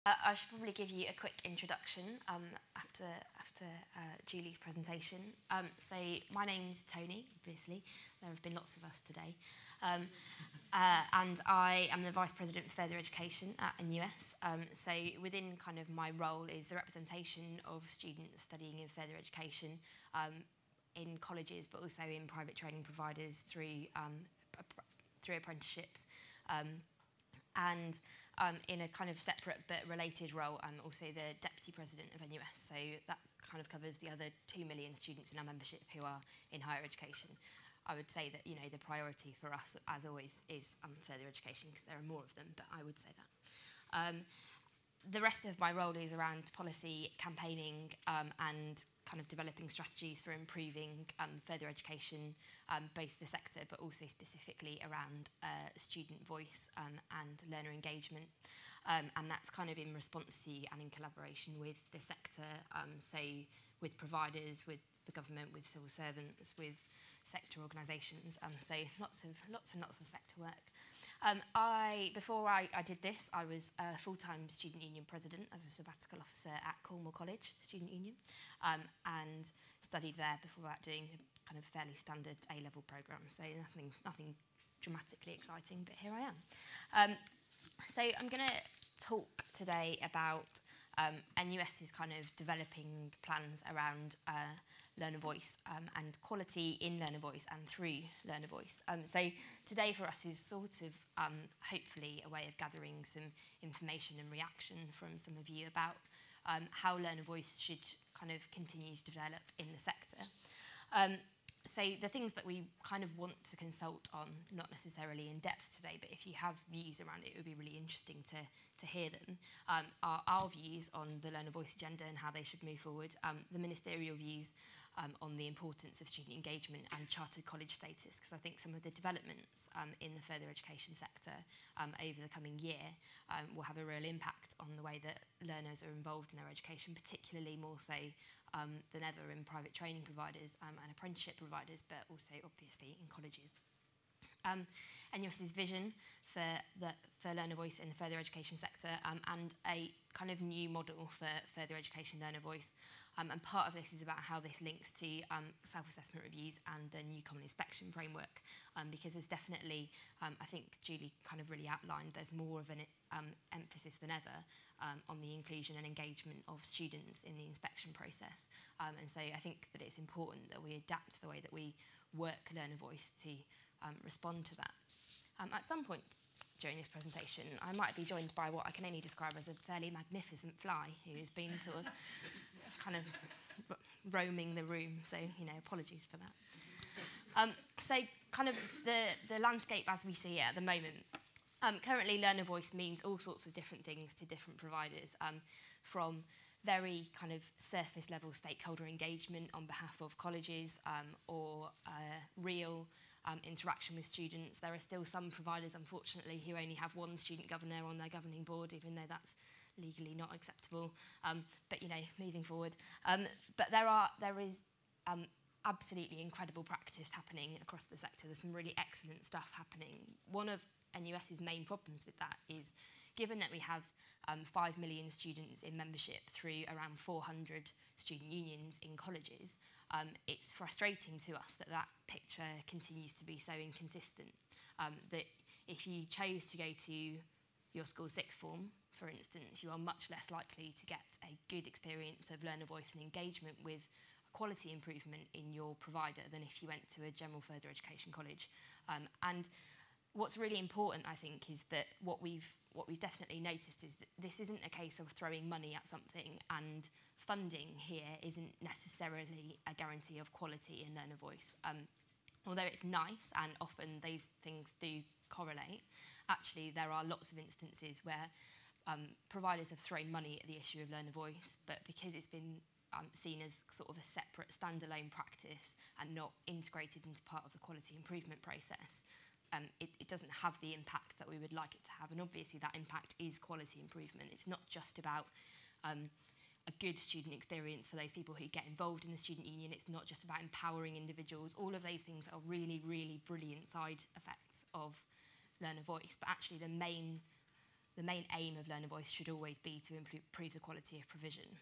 I should probably give you a quick introduction after Julie's presentation. So my name's Tony, obviously. There have been lots of us today. And I am the Vice President for Further Education at NUS. So within kind of my role is the representation of students studying in further education in colleges, but also in private training providers through apprenticeships. And in a kind of separate but related role, I'm also the Deputy President of NUS, so that kind of covers the other 2 million students in our membership who are in higher education. I would say that, the priority for us, as always, is further education, because there are more of them, but I would say that. The rest of my role is around policy, campaigning, and kind of developing strategies for improving further education, both the sector but also specifically around student voice and learner engagement. And that's kind of in response to and in collaboration with the sector, so with providers, with the government, with civil servants, with sector organisations. So lots and lots of sector work. Before I did this, I was a full-time student union president as a sabbatical officer at Cornwall College Student Union, and studied there before that, doing a kind of fairly standard A-level programme. So nothing dramatically exciting, but here I am. So I'm going to talk today about NUS's kind of developing plans around learner voice and quality in learner voice and through learner voice. So today for us is sort of hopefully a way of gathering some information and reaction from some of you about how learner voice should kind of continue to develop in the sector. So the things that we kind of want to consult on, not necessarily in depth today, but if you have views around it, it would be really interesting to hear them, are our views on the learner voice agenda and how they should move forward, the ministerial views on the importance of student engagement and chartered college status, because I think some of the developments in the further education sector over the coming year will have a real impact on the way that learners are involved in their education, particularly more so than ever in private training providers and apprenticeship providers, but also obviously in colleges. NUS's vision for learner voice in the further education sector and a kind of new model for further education learner voice. And part of this is about how this links to self-assessment reviews and the new common inspection framework, because there's definitely, I think Julie kind of really outlined, there's more of an emphasis than ever on the inclusion and engagement of students in the inspection process. And so I think that it's important that we adapt the way that we work learner voice to respond to that. At some point during this presentation, I might be joined by what I can only describe as a fairly magnificent fly who has been sort of kind of roaming the room, so, apologies for that. So kind of the landscape as we see it at the moment. Currently, learner voice means all sorts of different things to different providers, from very kind of surface level stakeholder engagement on behalf of colleges or real interaction with students. There are still some providers, unfortunately, who only have one student governor on their governing board, even though that's legally not acceptable. But moving forward. But there is absolutely incredible practice happening across the sector. There's some really excellent stuff happening. One of NUS's main problems with that is, given that we have 5 million students in membership through around 400 student unions in colleges, it's frustrating to us that picture continues to be so inconsistent. That if you chose to go to your school's sixth form, for instance, you are much less likely to get a good experience of learner voice and engagement with quality improvement in your provider than if you went to a general further education college. And what's really important, I think, is that what we've definitely noticed is that this isn't a case of throwing money at something, and funding here isn't necessarily a guarantee of quality in learner voice. Although it's nice, and often those things do correlate, actually there are lots of instances where providers have thrown money at the issue of learner voice, but because it's been seen as sort of a separate standalone practice and not integrated into part of the quality improvement process, it doesn't have the impact that we would like it to have. And obviously that impact is quality improvement. It's not just about a good student experience for those people who get involved in the student union. It's not just about empowering individuals. All of those things are really, really brilliant side effects of learner voice. But actually the main the main aim of Learner Voice should always be to improve the quality of provision.